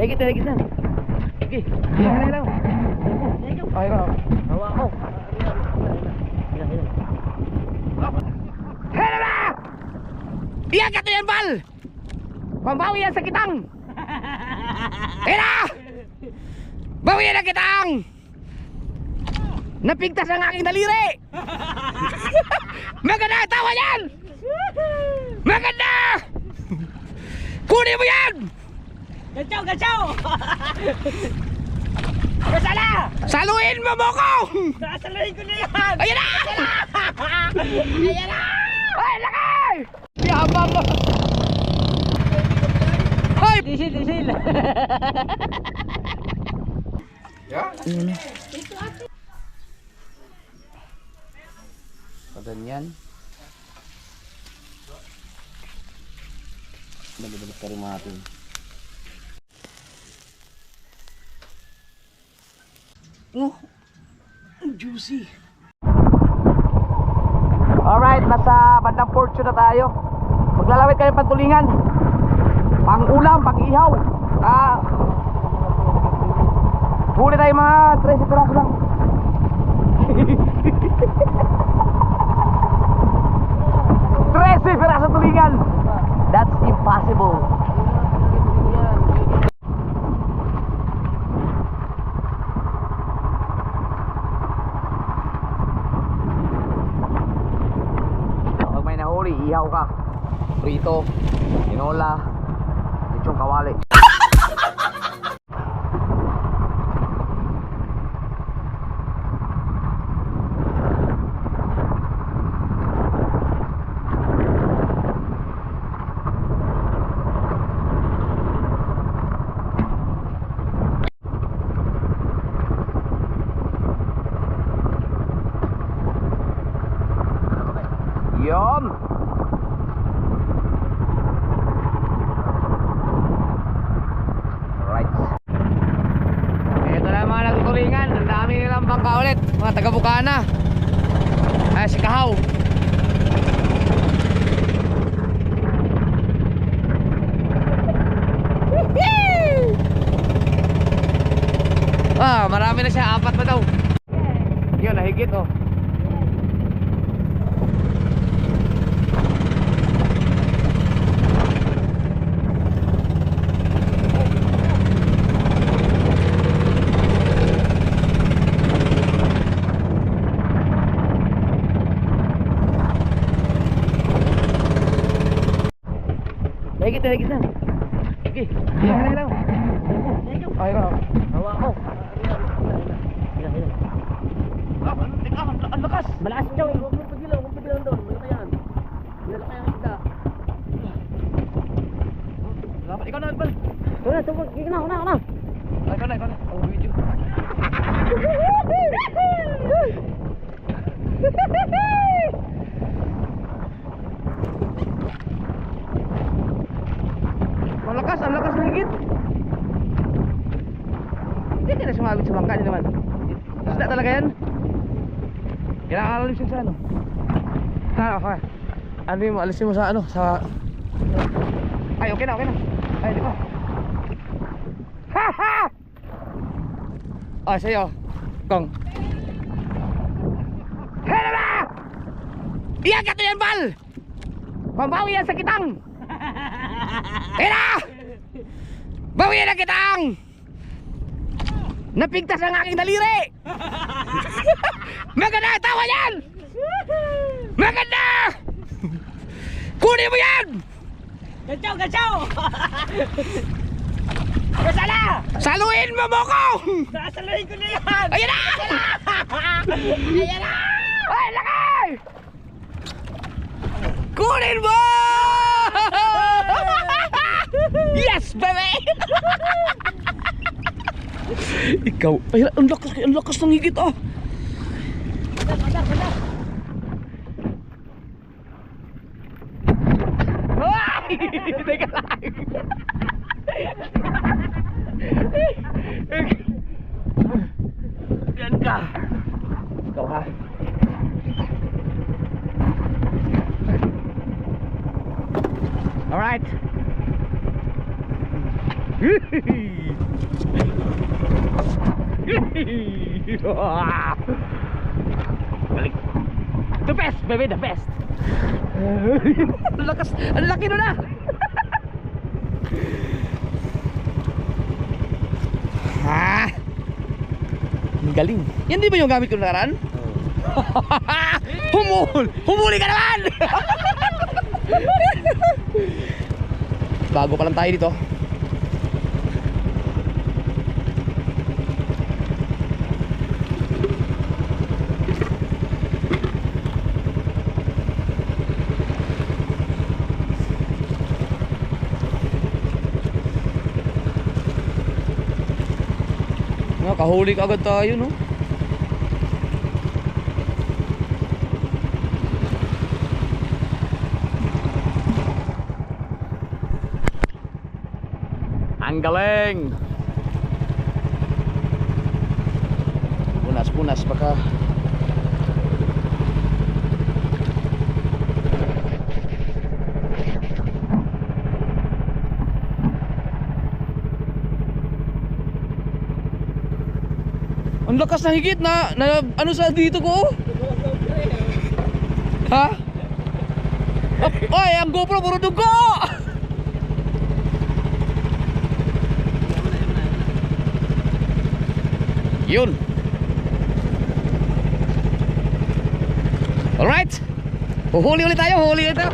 Higit na, higit na. Sige, hilang lang. Okay ko. Hawa ko. Hela na! Iyagat na yan, Bal! Pambawi yan sa kitang! Hela! Bawi yan ang kitang! Napigtas ang aking daliri! Maganda! Tawa yan! Maganda! Kunin mo yan! Gachaw, gachaw! Kasala! Saluin mo ko! Sasaluhin ko na yan! Ayan na! Ayan na! Ay, laki! Yabang mo! Hoy! Disil, disil! Ganyan. Balik-balik ka rin natin. Oh, juicy. Alright, nasa bandang Fortune na tayo. Maglalawit kayo pantulingan. Pang-ulam, pang-ihaw. Huli tayo mga 13 piraso lang. Piraso tulingan. That's impossible. Pag may nahuli, ihaw ka. Prito, tinola, lechong kawali. Yum! Alright. Ito na mga nagtutulingan. Ang dami nilang bangka ulit. Mga taga-Bukana. Ay, si Kahaw. Marami na siya. 4 na daw. Yun, nahigit oh. Higit na, higit na. Sige, hilang lang. Okay ko. Hawa ko. Ang lakas. Malakas daw, huwag mo pagilaw doon. Malaki yan. Malaki ang isda. Ikaw na, Bal. Una, tungkol. Ikaw na. Ikaw na. Ang video. Ang lakas ng higit. Hindi ka na sumabit sa bangka niya naman. Isda talaga yan. Kailangan alisin sa ano. Okay. Ano yung alisin mo sa ano? Sa... Ay, okay na. Ay, di ba? Ha! Oh, sa'yo. Kong. Hela na! Iyagat na yan, Bal! Pambawi yan sa kitang! Hela! Bawi yan ang kitang! Napigtas ang aking daliri! Maganda! Tawa yan! Maganda! Kunin mo yan! Gachaw, gachaw! Kasala! Saluin mo ko! Sasaluhin ko na yan! Ayan na! Ayan na! Ay, laki! Kunin mo! Yes, baby! Ikaw, ay, ang lakas ng higit ah! Padar! Ay! Teka lang! Yan ka! Ikaw ha? Alright! Balik. The best, baby, the best. Ang lakas, ang laki nun ah. Ah, ang galing. Yan di ba yung gamit ko nakaraan? Humuli ka naman. Bago pa lang tayo dito. Kahuli ka agad tayo, no? Ang galing! Punas-punas baka. Ang lakas na higit na ano sa dito ko. Ha? Oy, ang GoPro puro dugo. Yun. Alright. Huli ulit tayo, huli ito.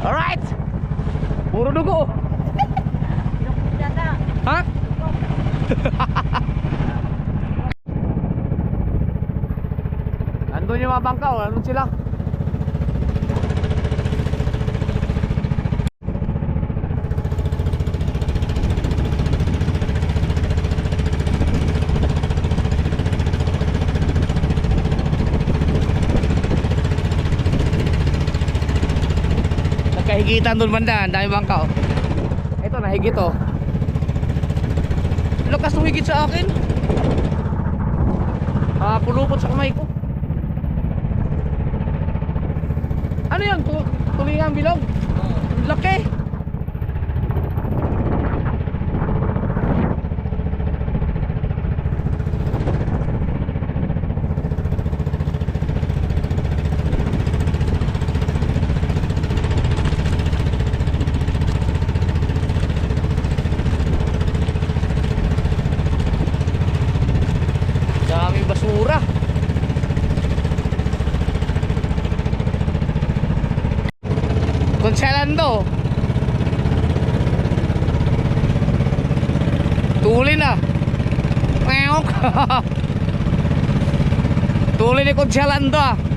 Alright. Puro dugo. Ha? Nandun yung mga bangka, nandun sila. Higitan doon banda, ang dami bangka oh. Ito nahigit oh. Lakas tumigit sa akin. Pulupot sa kamay ko. Ano yan? Tulingang bilog? Laki. Basura. Conselando. Tuli na. Meok. Tuli ni Conselando.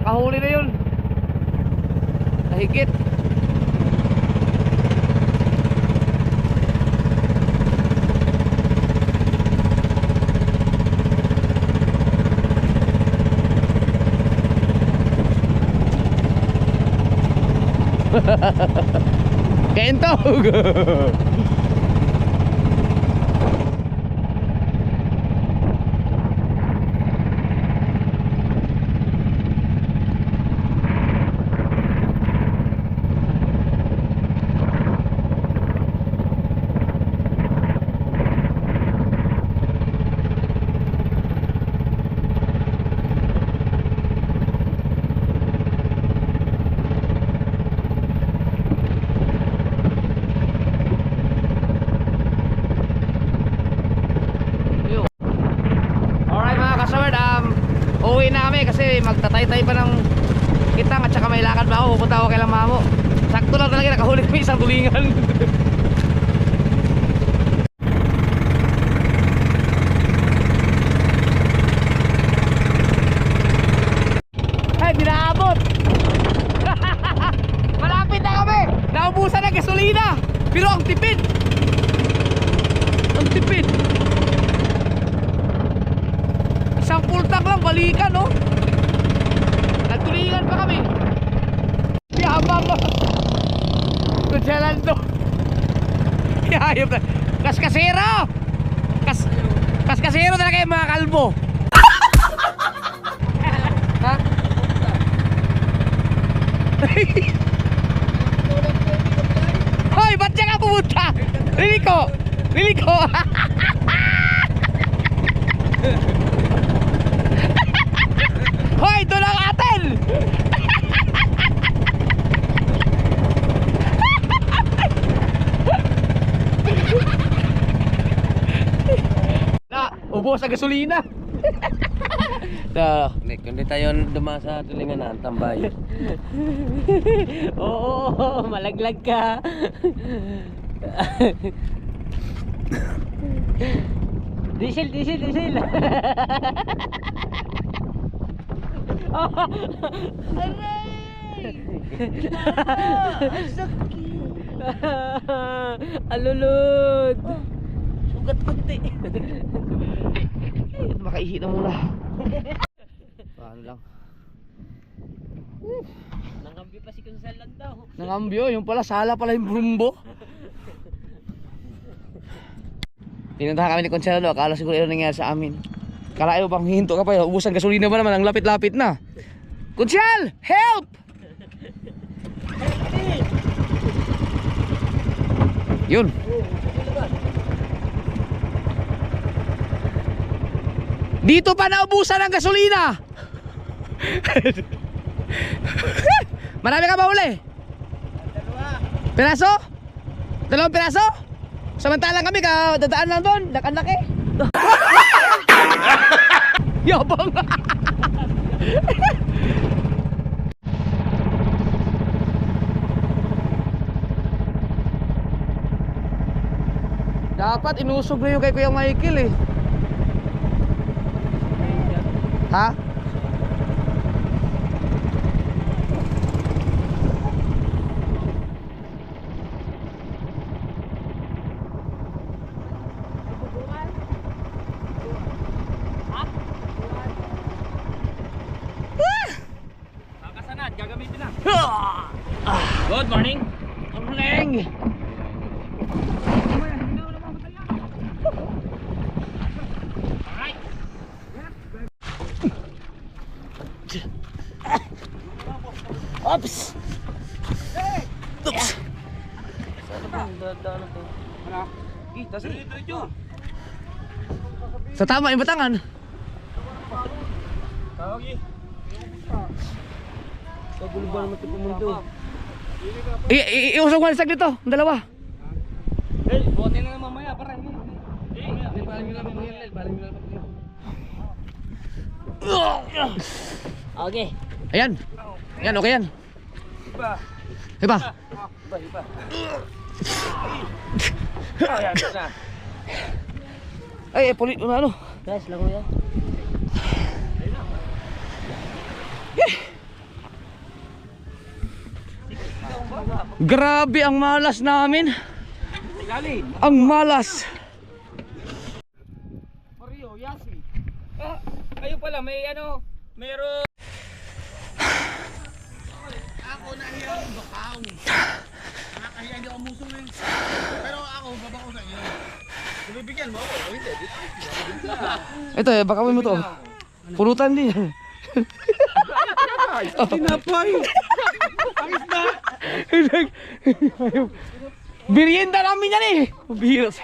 Nakahuli na yun. Nahigit. Kentog. Kitang at saka may lakad pa ako, pupunta ako kay Mamo. Sakto lang talaga, nakahuli ko isang tulingan. Ay, binaabot. Malapit na kami. Naubusan ng gasolina. Pero ang tipid. Ang tipid. Isang full tank lang, balikan, no? Nagtulingan pa kami. Yabang mo. Tudyalan to. Yayop na. Kaskasero. Kaskasero talaga yung mga kalbo. Ha? Hoy, ba't siya ka pumunta? Liliko. Hoy, doon ang atin. Na, ubos ang gasolina. Na, Kundi tayo duma sa tulingan na, tambay. Oo, malaglag ka. Diesel. Alulod. Sugat kunti. makaihi na muna. Paano lang. Nangambyo pa si Kunsalan daw. Nangambyo, yung pala sala pala yung brumbo. Pinuntahan kami ni Consuelo, akala siguro ano nangyari sa amin. Kala ayaw bang hinto ka pa, ubusan gasolina ba naman, ang lapit-lapit na. Consuel, help! Yun. Dito pa naubusan ng gasolina. Marami ka ba uli? Piraso? 2 piraso? Samantalang kami dadaan lang doon, laki. Yabang. Dapat inusog na yung kay Kuya Michael eh. Ha? Kakasanad, gagamitin na. Good morning. Good morning. Alright. Oops. Oops. Sa tama yung batangan. Kagulo ba naman ito pumunto? Iusog mo na dito, ang dalawa. Bote na mamaya, parang. Okay. Ayan. Ayan, okay yan. Iba. Ay, pulit na ano. Guys, lang yan. Grabe ang malas namin. Ang malas. Mario, Yasi. Kayo pala, may ano, meron. Ako nahiya ang bakaw. Nakakahiya hindi ako musong eh. Pero ako, babako sa inyo. Bibigyan mo ako, hindi. Ito eh, baka mo to. Pulutan din. Tinapay! Ang isda! Birienda namin yan eh. Biros.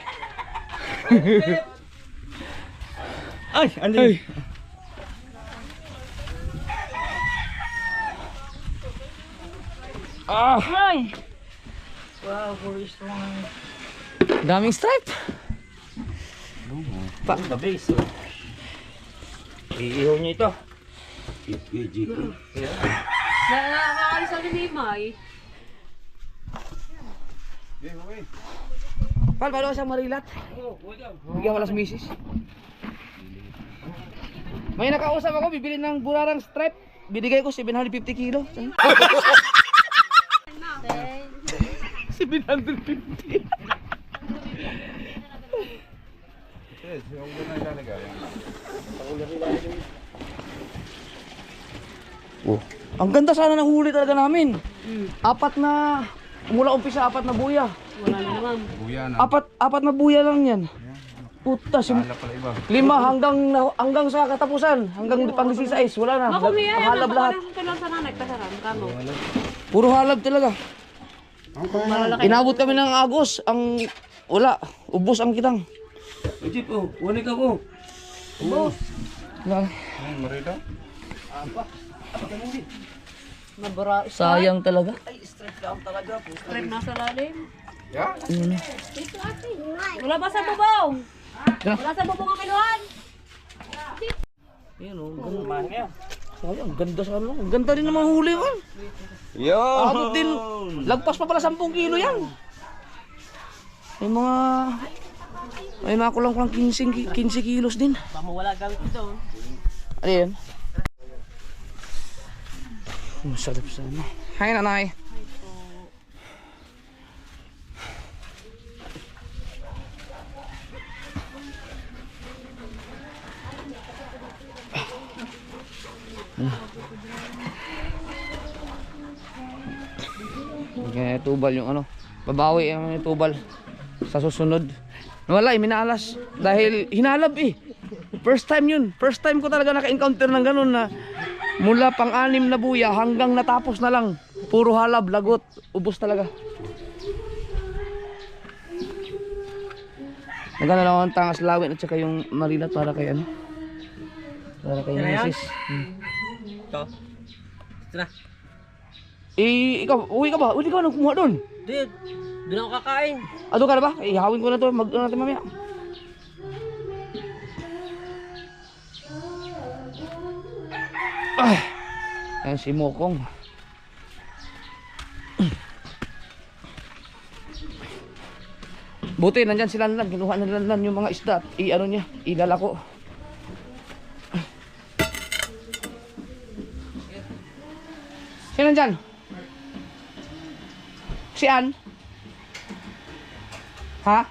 Ay, ano Ah, Ay! Wow, very strong. daming stripe. The base. Iihaw niyo ito. Nakakaalis ang limay. Pal, paano sa marilat? Bigyan ko lang sa misis. May nakausap ako, bibili ng burarang stripe. Binigay ko 750 kilo. 750. Oh. Ang ganda sana ng huli talaga namin. Apat na, mula umpisa apat na buya. Wala na naman. Apat na buya lang yan. Puta, lima hanggang sa katapusan, hanggang pang 16, wala na. Halab lahat. Sa nanay, pasaram, kamo. Puro halab talaga. Inabot kami ng Agos, ang wala, ubos ang kitang. Jeep, oh, wani ka ko. Ubos. Mabura. Sayang talaga. Strip nasa lalim. Yun. Wala ba sa bubong? Wala sa bubong ang kiluhan? Yan oh, sayang, ganda sa ano. Ang ganda rin ng mga huli man. Yo! Abot din, lagpas pa pala 10 kilo yan. May mga kulang-kulang 15 kilos din. Wala gamit ito. Ano yan? Masarap sana. Hi nanay. Kaya tubal yung ano. Babawi yung tubal sa susunod. Wala minalas dahil hinalab eh. First time yun. First time ko talaga naka-encounter ng ganun na mula pang-anim na buya hanggang natapos na lang. Puro halab, lagot, ubos talaga. Nagana lang ang tangas lawin at saka yung marilat para kay ano. Para kay misis. Ito. Tara. Ikaw, uwi ka ba? Uwi ka ba nang kumuha doon? Dude, doon ako kakain. Ado ka na ba? Ihawin ko na to, mag-ano natin mamaya. Ay, ayan si Mokong. Buti, nandyan si Lanlan. Kinuha na Lanlan yung mga isda at i-ano niya, ilalako. Sino nandyan? Si Ann? Ha?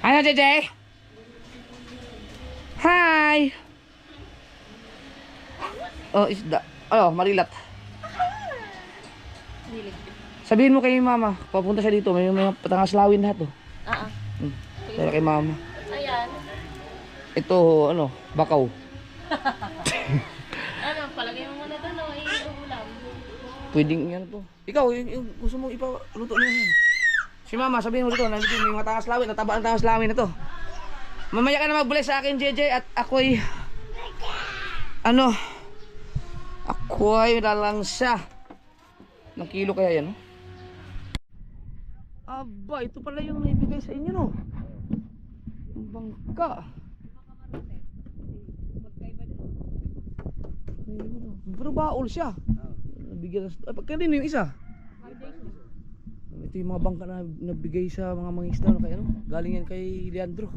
Ano, Jeje? Hi! Oh, isda. Oh, marilat. Sabihin mo kay mama, papunta siya dito, may patangas lawin lahat oh. Para kay mama. Ayan. Ito, ano, bakaw. Ano, palagay mo muna doon o iulam. Pwedeng yan to. Ikaw, yung gusto mo ipaluto na yan. Si mama, sabihin mo dito, nandito may mga tangas lawin, nataba ang tangas lawin na to. Mamaya ka na mag-bless sa akin, JJ, at ako'y ano, ako'y lalangsa. Ng kilo kaya yan, no? Aba, ito pala yung naibigay sa inyo, no? Yung bangka. Pero baol siya. Nabigyan ng... Pagka din yung isa. Ito yung mga bangka na nabigay sa mga mangisda, no? Kaya, no? Galing yan kay Leandro.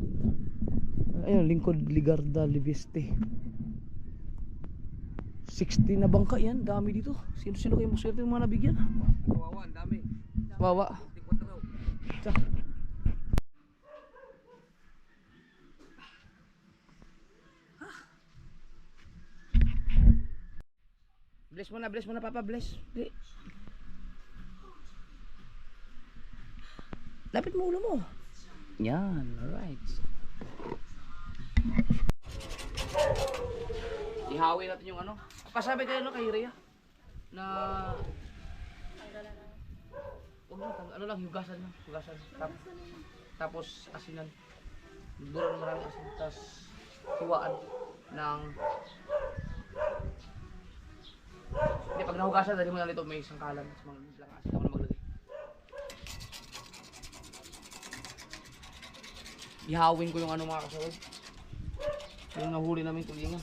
Ayun, Lingkod Ligarda Liveste. 60 na bangka yan, dami dito. Sino-sino kayo maswerte yung mga nabigyan? Kawawa, ang dami. Wawa. Bless mo na Papa, bless. Lapit mo ulo mo. Yan, alright. Ihawi natin yung ano. Pasabi kayo no kay Rhea na huwag na, ano lang, hugasan lang. Tapos asinan. Duran maraming asin. Tapos hiwaan ng hindi, pag nahugasan, dali mo na nito may sangkalan. Tapos mga lang asin ako na maglagay. Ihawin ko yung ano mga kasawad. Yung nahuli namin tulingan.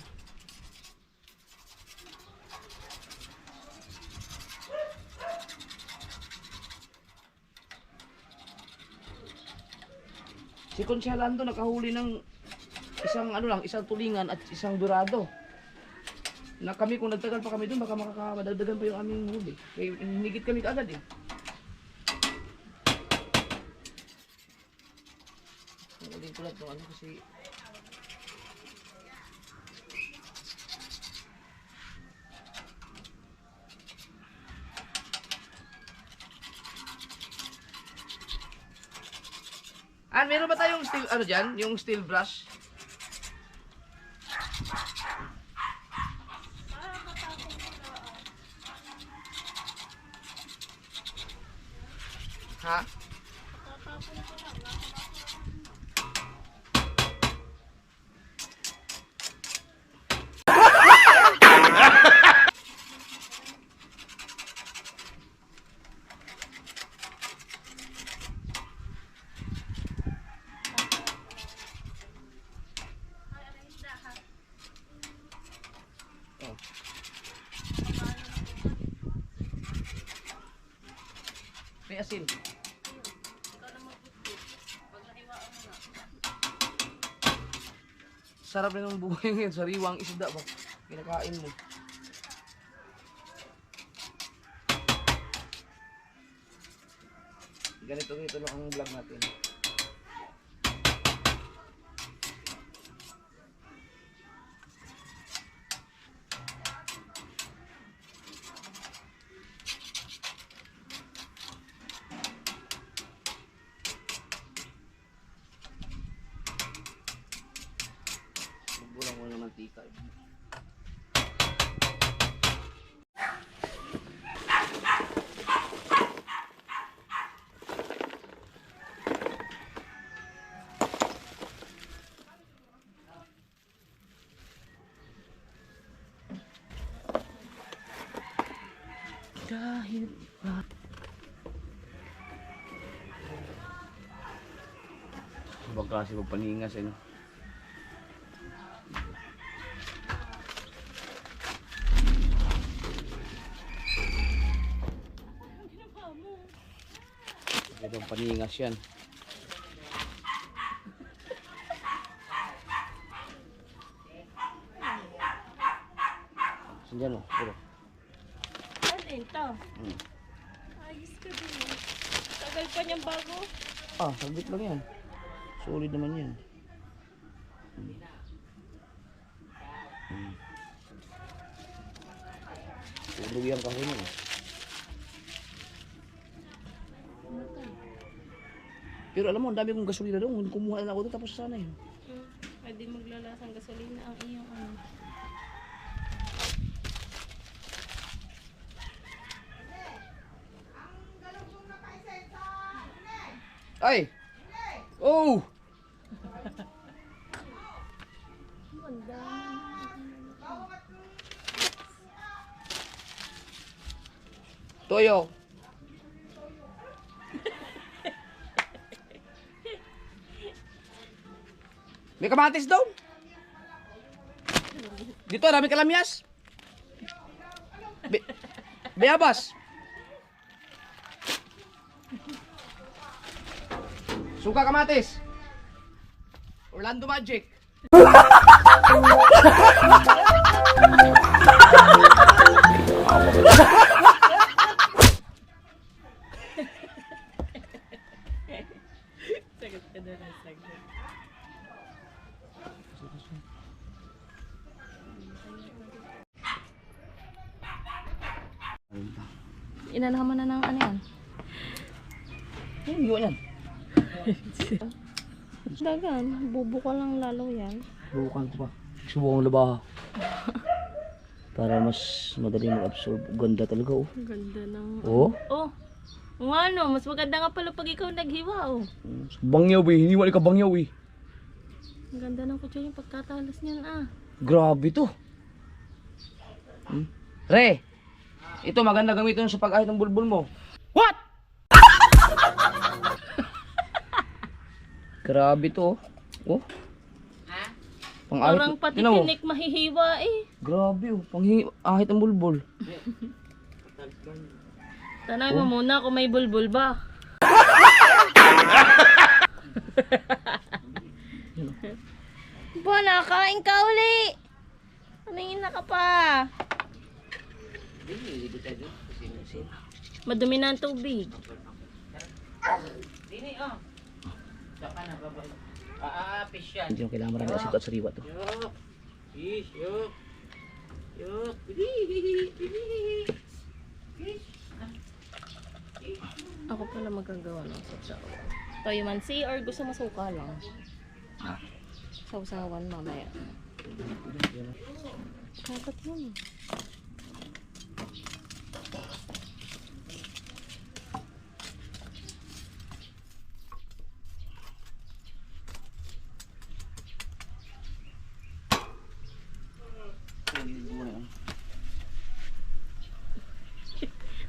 Si Conchal Lando nakahuli ng isang ano lang, isang tulingan at isang dorado. Na kami kung nagtagal pa kami doon baka makakamadagdagan pa yung aming huli. Kaya hinigit kami kaagad eh. Ang uling tulad ng ano kasi meron ba tayong steel, ano dyan? Yung steel brush? Ha? May asin. Sarap rin ng buhay ngayon, sariwang isda ba? Kinakain mo. Ganito lang ang vlog natin. Magbulang mo ng mantika. Dahil baka kasi magpaningas eh no. Ito paningas yan. Sandyan o, puro. Ano ito? Ayos ka din. Tagal pa niyang bago. Ah, sabit lang yan. Solid naman yan. Tulog yan kahon eh. Pero alam mo, ang dami kong gasolina doon. Kumuha na ako doon tapos sana yun. Pwede maglalasang gasolina ang iyong ano. Ay! Oh! Toyo. May kamatis daw. Dito, dami kalamyas. Bayabas. Suka kamatis. Orlando Magic. Sagot ka na lang, sagot. Inanahan mo na ng ano yan? Ano yun yan? Dagan, bubuka lang lalo yan. Bukan ko pa. Subukan ko labaha. Para mas madali mag-absorb. Ganda talaga oh. Ganda ng... Oh? Oh! Kung ano, mas maganda nga pala pag ikaw naghiwa oh. Bangyaw eh. Hiniwali ka bangyaw eh. Ang ganda ng kutso yung pagkatalas niyan ah. Grabe to. Re! Ito maganda gamitin sa pag-ahit ng bulbul mo. What? Grabe to oh. Oh. Pang-ahit. Parang pati Tingnan mo. tinik mahihiwa eh. Grabe oh. Pang-ahit ng bulbul. Tanay mo muna kung may bulbul ba. Ba, nakain ka uli. Tumingin na ka pa. Madumi na ang tubig. Dini, oh. Saka na, babay. Fish yan. Hindi mo kailangan marami asito at sariwa to. Yuk. Fish, yuk. Yuk. Fish. Ako pala magagawa ng sasaw. Toyo mansi or gusto mo suka lang? Ah. Sausawan mamaya. Kakat yun.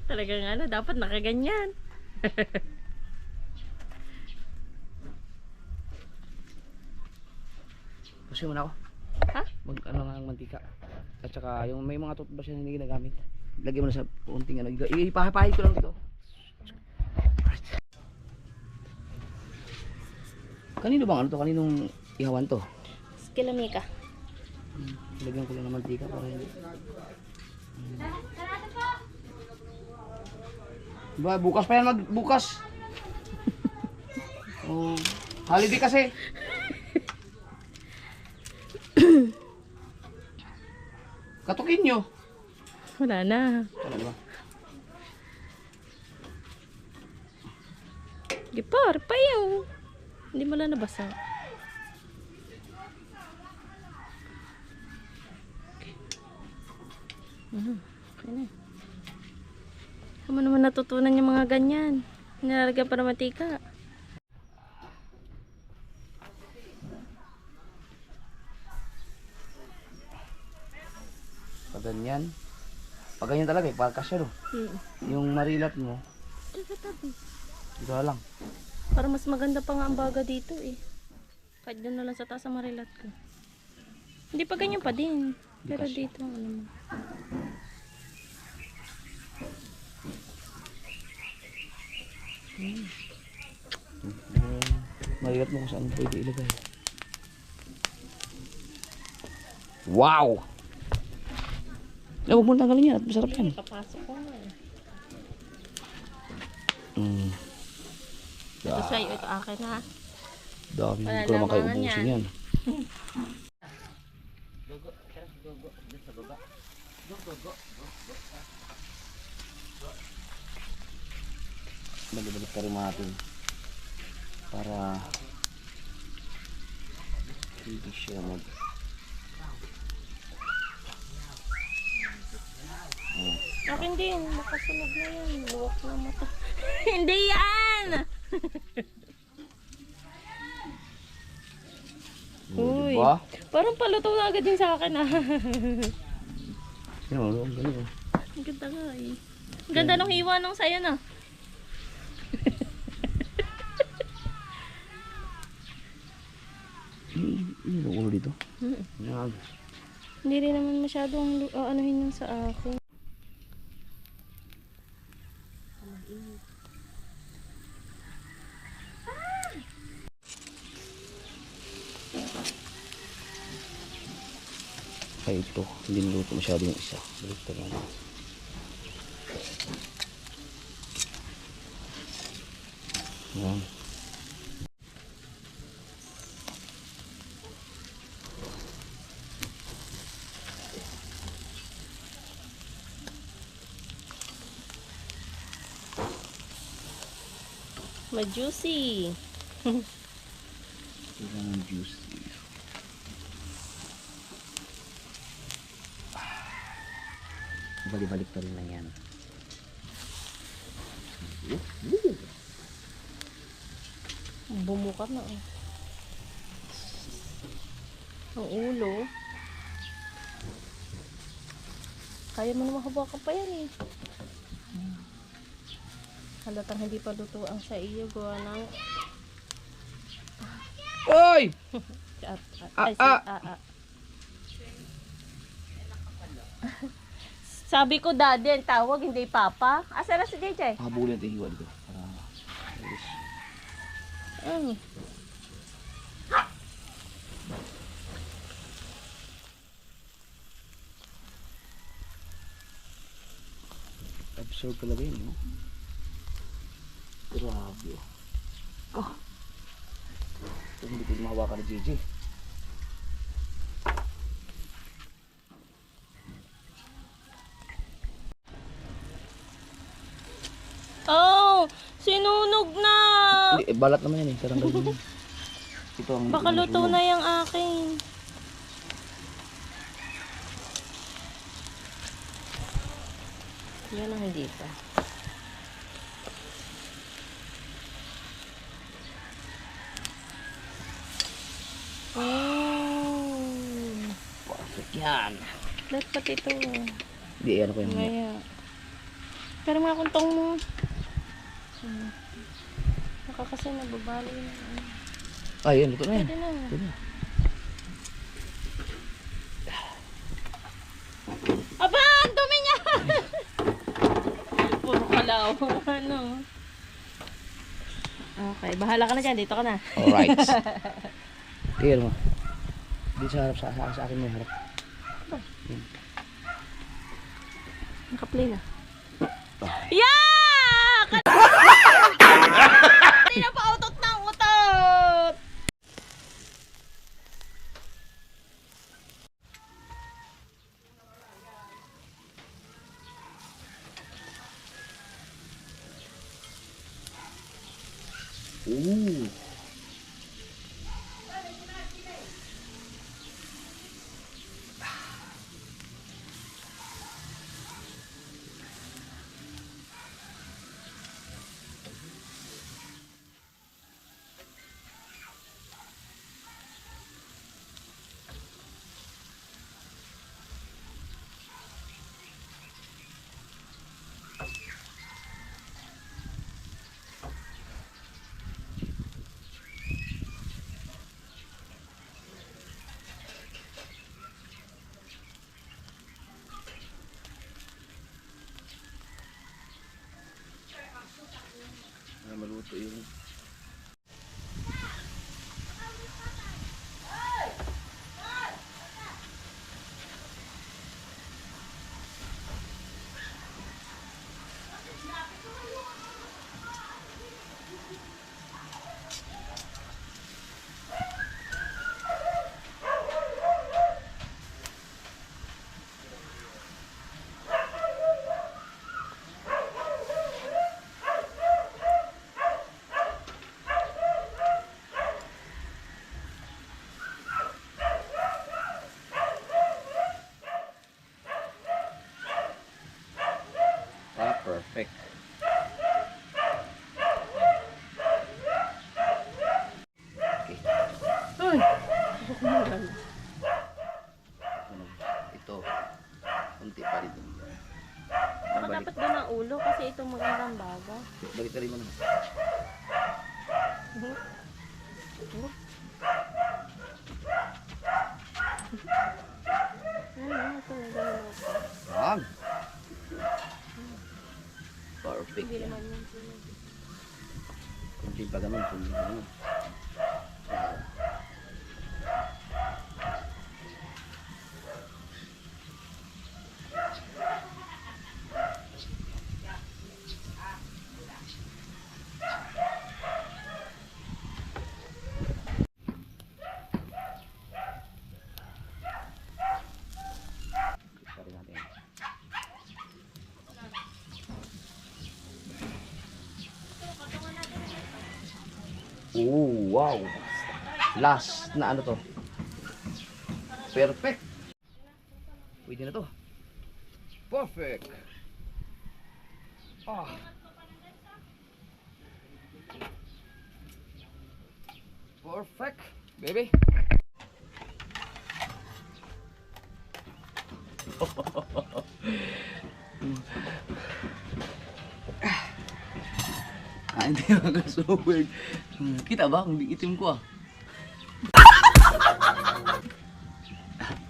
Talagang ano, dapat nakaganyan. Kasi muna ako. Ha? Mag ano nga ang mantika. At saka yung may mga toothbrush na hindi ginagamit. Lagyan mo na sa unting ano. Ipahapahin ko lang dito. Kanino bang ano to? Kaninong ihawan to? Kilamika. Lagyan ko lang ng mantika para hindi. Ba, bukas pa yan bukas. Oh, holiday kasi. Katukin nyo. Wala na. Ano ba? Gipar pa yun. Hindi mo lang nabasa. Okay na. Ano naman natutunan yung mga ganyan? Nilalagyan pa ng mantika. Pag ganyan. Pag ganyan talaga, pagkasya no. Yung marilat mo, dito lang. Para mas maganda pa nga ang baga dito eh. Kahit doon na lang sa taas ang marilat ko. Hindi pa ganyan pa din. Pero dito ano naman. Marilat mo kung saan pwede ilagay. Wow! Huwag mo tanggalin yan at masarap yan. Papasok ko nga eh. Ah, Ito sa'yo, ito akin ha. dami Wala ko naman kayo lamangan ubusin yan. yan. Gogo. Tara, gogo. Dito sa baba. Gogo. Balik ka rin natin para hindi siya mag Akin din, makasunod na yan. Luwak na mata. Hindi yan! Uy, diba? parang paluto na agad din sa akin ah. Yan o, ang galing o. Ang ganda nga eh. Ang ganda nung hiwa nung sayo na. Ano ang ulo dito? Yan. Hindi rin naman masyadong anuhin yung sa akin. Kaya ito, hindi niluto masyado yung isa. Balik ka lang. Yan. Ma-juicy. Kailangan juicy. Balik-balik pa rin lang yan. Bumuka na eh. Ang ulo. Kaya mo naman hawakan pa yan eh. Halatang hindi pa luto ang sa iyo. Gawa ng... Oy! Sabi ko daddy ang tawag, hindi papa. Asa na si JJ? Habulin at ihiwa dito. Para Absorb talaga yun, no? Grabe, oh. Oh! Ito hindi ko mahawakan ni JJ. Oh! Sinunog na! Hindi, balat naman yan eh. Saranggal mo yan. Ito ang Baka luto na yung akin. Yan ang hindi pa. Oh! Perfect yan. Lahat pati ito. Hindi, ano ko yung mga. Maya. Pero mga kuntong mo. Baka kasi nababali na. Ay, yan. Luto na yan. Pwede na. Ito na. Aba! Ang dumi niya! Puro kalaw. Ano? Okay, bahala ka na dyan. Dito ka na. Alright. Tingnan mo. Dito sa harap, sa akin mo yung harap. Yan. Naka-play na. Yeah! Hindi na pa utot ng utot! Ooh. Maluto yung perfect. Uy! Ito. Kunti pa rin. Baka dapat doon ang ulo kasi ito magandang baga. Balik ka rin mo na. Ano, talaga luto. Wag. Perfect. Hindi Yan. naman yun sunog. Kunti pa ganun. Kunti pa ganun. Oh, wow. Last na ano to. Perfect. Pwede na to. Perfect. Ah. Perfect, baby. Hindi ako so weird. Kita ba? Kung di itim ko ah.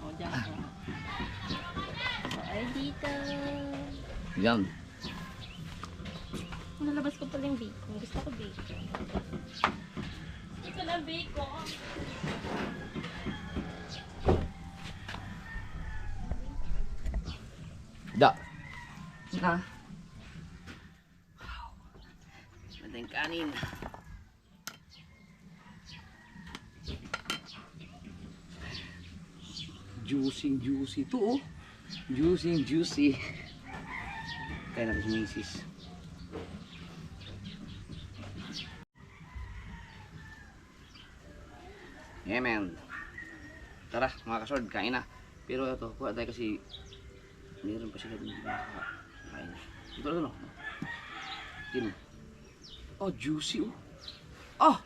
O, dyan ka. Ay, dito. Yan. Nalabas ko pala yung bacon. Gusto ko bacon. Ito lang bacon. Da. Ha? ating kanin. Juicy to oh. Juicy. Kaya natin si Mrs. Yeah man. Tara mga kasord, kain na. Pero ito, kuha tayo kasi meron pa sila din kain. Ito ano? Tino. Oh, juicy oh. Ah!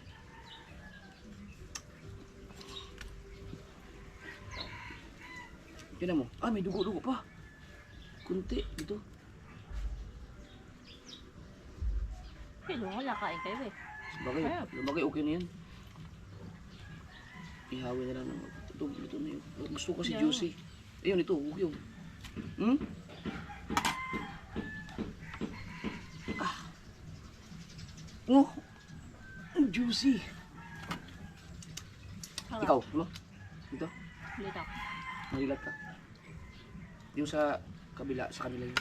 Tignan mo. Ah, may dugo-dugo pa. Kunti dito. Pero wala kain kayo eh. Sabagay okay na yan. Ihawin na lang ng ito na yun. Gusto ko kasi juicy. Ayun, ito, okay yun. Hmm? Ah. Oh, juicy. Ikaw, ano? Ito? Litak. Marilat ka. Yung sa kabila, sa kanila yun.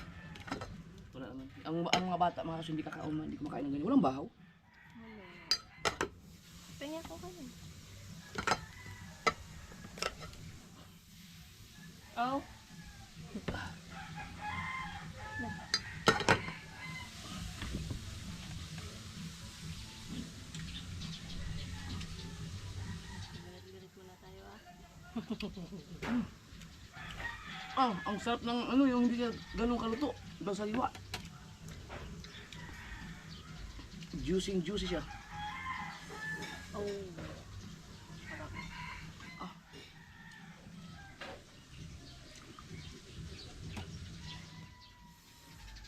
Wala naman. Ang mga bata, mga kaso hindi kakauma, hindi kumakain ng ganyan. Walang bahaw. Pengen ko kayo. Oh. Galit muna tayo Ah, ang sarap ng ano, yung hindi siya ganun kaluto. Ibang saliwa. Juicy siya. Oh.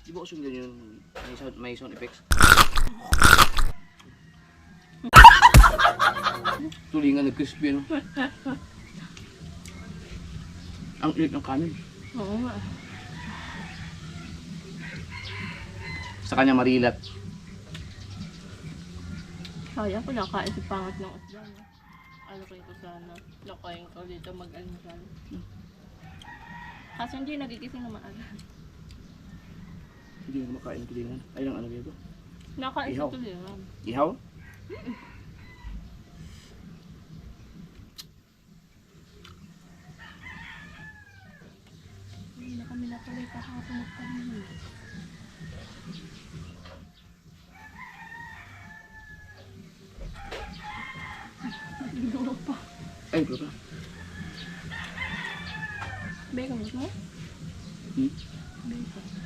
Di ba usong ganyan may sound effects? Tulingan na crispy, no? Ang ilit ng kanin. Oo nga. Sa kanya marilat. Sayang ko nakain si pangat ng isda. Ano kayo ko sana? Nakain ko dito mag-almusal. Kasi hindi nagigising na maaga. Hindi na makain ng tulingan. Ay lang ano ba ito? Nakain Ihaw. sa tulingan. Ihaw? Hindi na kami natuloy kahapon at kami. Dulo pa. Ay, ito pa. Bacon mo? Hmm? Bacon.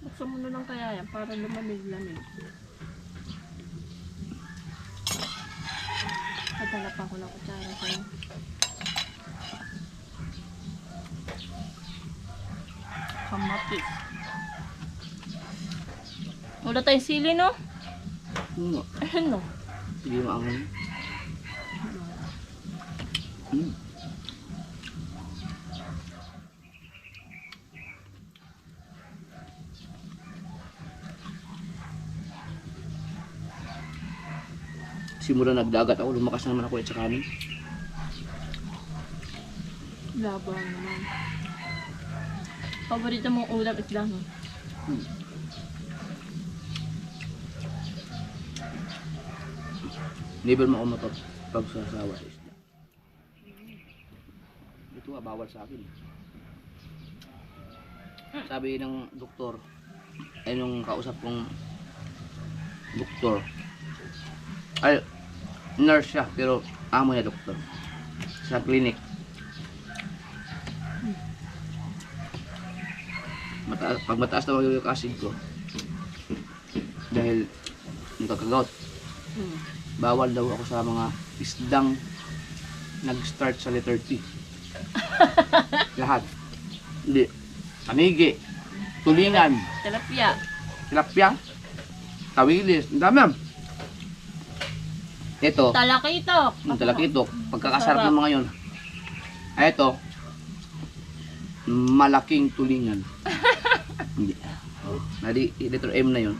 Buksan mo na lang kaya yan para lumamig-lamig. Padala pa ako ng kutsara sa'yo. Kamatis. Wala tayong sili, no? Hmm. Ayun, no? Hindi maangan. Hmm. Simula nagdagat ako, lumakas naman ako sa kanin. Labang naman. Paborito mong ulam isda, no? Never mo ako mapagsasawa sa isda. Ito nga, bawal sa akin. Sabi ng doktor, ay nung kausap kong doktor, ay nurse siya pero amo niya doktor sa clinic. Pag mataas na yung acid ko dahil nagkakagout, bawal daw ako sa mga isdang nag-start sa letter T. Lahat. Hindi. Panigi, tulingan, Tilapia. tilapia, tawilis, ang dami. Ito, Talakitok. talakitok. Pagkakasarap ng mga yun. Ay, ito, malaking tulingan. Hindi. Oh, nadi, letter M na yun.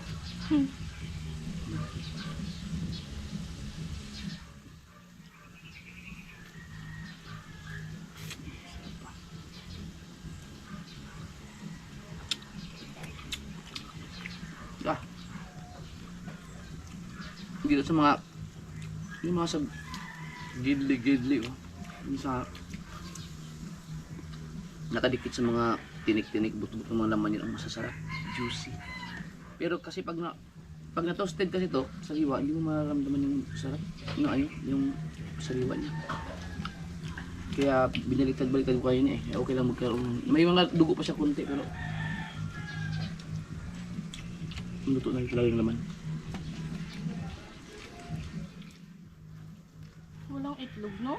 Ah. Dito sa mga yung mga sa gidli-gidli oh. Yung sa nakadikit sa mga tinik-tinik buto-buto ng mga laman yun ang masasarap, juicy. Pero kasi pag na toasted kasi to sa sariwa, hindi mo mararamdaman yung sarap yung sariwa niya. Kaya binaliktad-baliktad ko kayo niya eh. Okay lang magkaroon. May mga dugo pa siya konti pero luto na talaga yung laman. Walang itlog, no?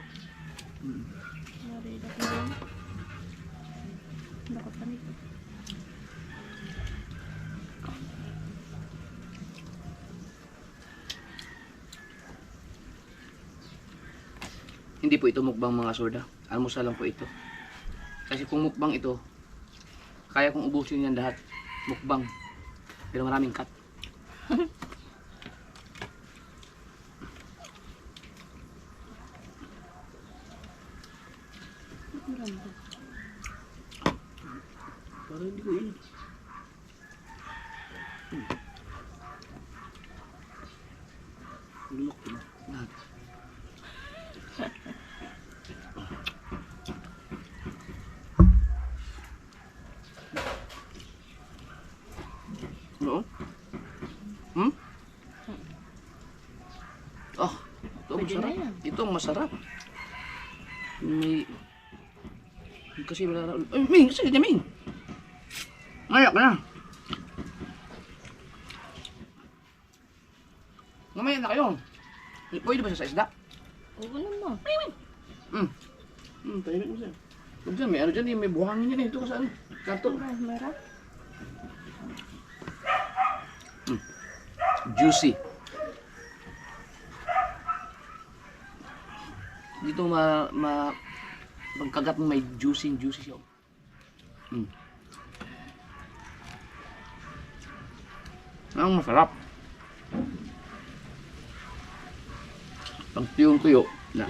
Narinig ko yun. Bakit pa nito? Hindi po ito mukbang mga sorda. Almusal lang po ito. Kasi kung mukbang ito, kaya kong ubusin yan lahat. Mukbang. Pero maraming cut. Parang hindi ko yun. Lumok ko na. Lahat. Oo? Hmm? Oh, ito Pwede masarap. na yan. Ito ang masarap. May... Kasi wala... Ay, Ming! Kasi ganyan, Ming! Ngayak na! Mamaya na kayo. Pwede ba siya sa isda? Oo naman. Tahimik mo siya. Huwag dyan, may ano dyan, may buhangin yan eh. Ito ka sa ano? Karton. Mara? Juicy. Dito pagkagat mo may juicy siya. Ang masarap. Pag tuyong-tuyo na.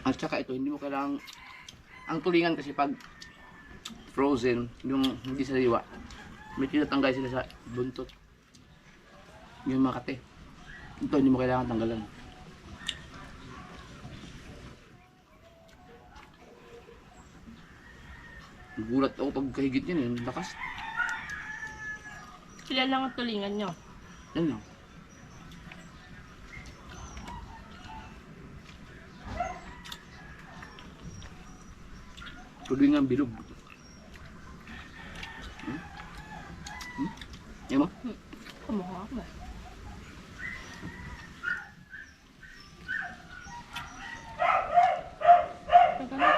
At saka ito, hindi mo kailangang ang tulingan kasi pag frozen, yung hindi sariwa, may tinatanggal sila sa buntot. Yung makate. Ito, hindi mo kailangan tanggalan. Gulat ako pag kahigit yan, yung lakas. Sila lang ang tulingan nyo. Yan lang. Tulingan bilog. Yan mo? Kamukha ako eh. Teka na.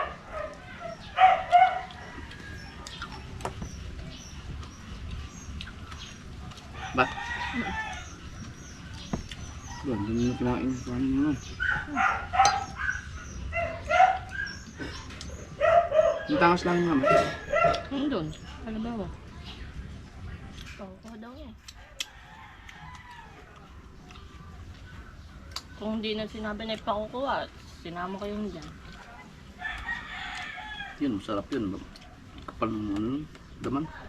Ba? Doon, doon yung kinain. Paano nyo nun? Yung tangas lang yung mama. Doon. Ano ba mo? Pangkuha daw eh. Kung hindi na sinabi na ipakukuha, sinama kayo dyan. Yun, masarap yun. Kapal ng ano, daman. Ah.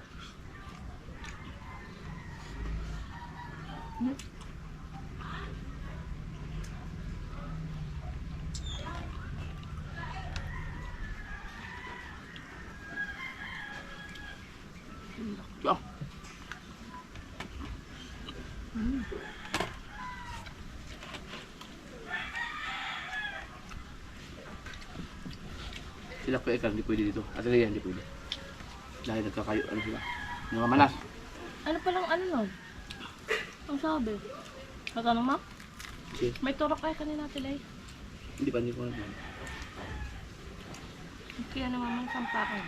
Sila ko hindi pwede dito. At yan, hindi pwede. Dahil nagkakayo, ano sila. Mga manas. Ano palang ano nun? Ang sabi. Natanong mo? Okay. May turok kayo kanina tilay. Hindi pa, hindi ko alam. Kaya naman may sampakan.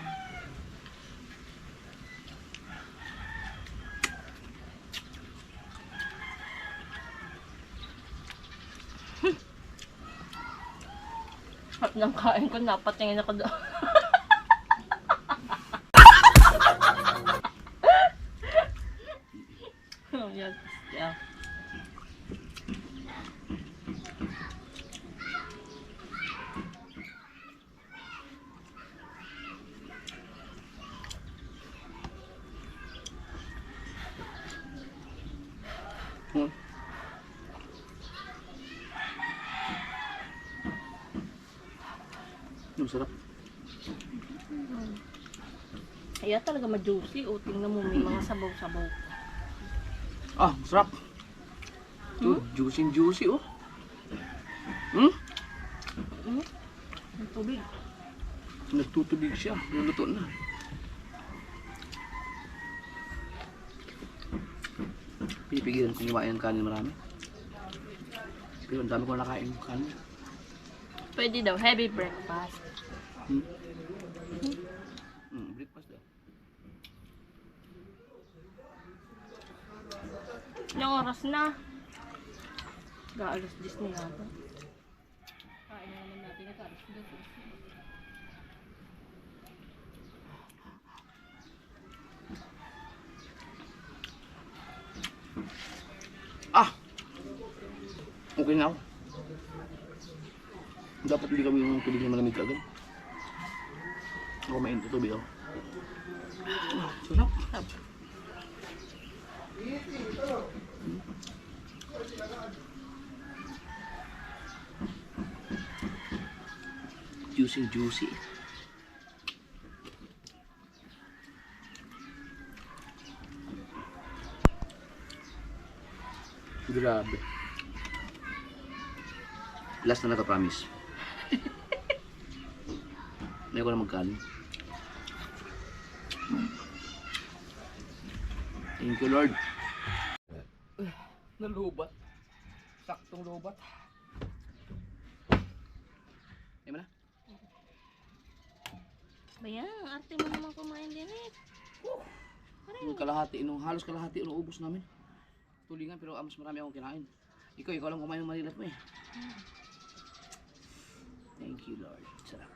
At nang kain ko, napatingin ako doon. Oh, yes. Yeah. Masarap. Kaya talaga ma-juicy. O, tingnan mo, may mga sabaw-sabaw. Ah, masarap. Juicy oh. Ang tubig. Nagtutubig siya. Luluto na. Pinipigilan kong kumain ng kanin marami. Pero ang dami ko nakain ng kanin. Pwede daw, heavy breakfast. Breakfast daw. Ilang oras na? Gaalas 10 na yata. Kain na naman natin. Nag-alas 10. Ah! Okay na ako. Dapat hindi kami yung tubig na malamig agad. Ako mainit na tubig ako. Sarap. Juicy. Grabe. Last na promise. May ko na magkanin. Thank you, Lord. Nalubat. Saktong lubat. Ay mo na? Bayan, arte mo naman kumain din eh. Yung kalahati, halos kalahati, ubos namin. Tulingan, pero mas marami akong kinain. Ikaw lang kumain ng manilat mo eh. Thank you, Lord. Sarap.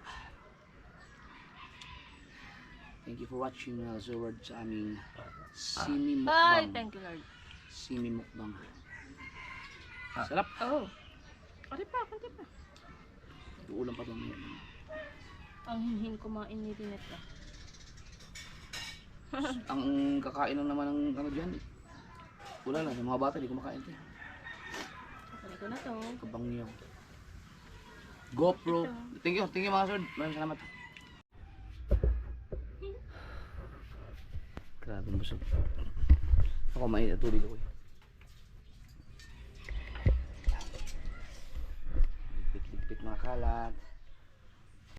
Thank you for watching Zoward sa aming Simi Ay, Mukbang. thank you Lord. Simi Mukbang. Sarap. Oh. Kunti pa. Uulam pa doon. Ang hinhin kumain ni Rinette. Ang kakain lang naman ng ano dyan. Wala lang, yung mga bata, di kumakain ito. Kasali ko na to. Kabang niyo. GoPro. Thank you mga sir. Maraming salamat. Grabe ang busog. Ako mainit at tubig ako eh. Pit mga kalat.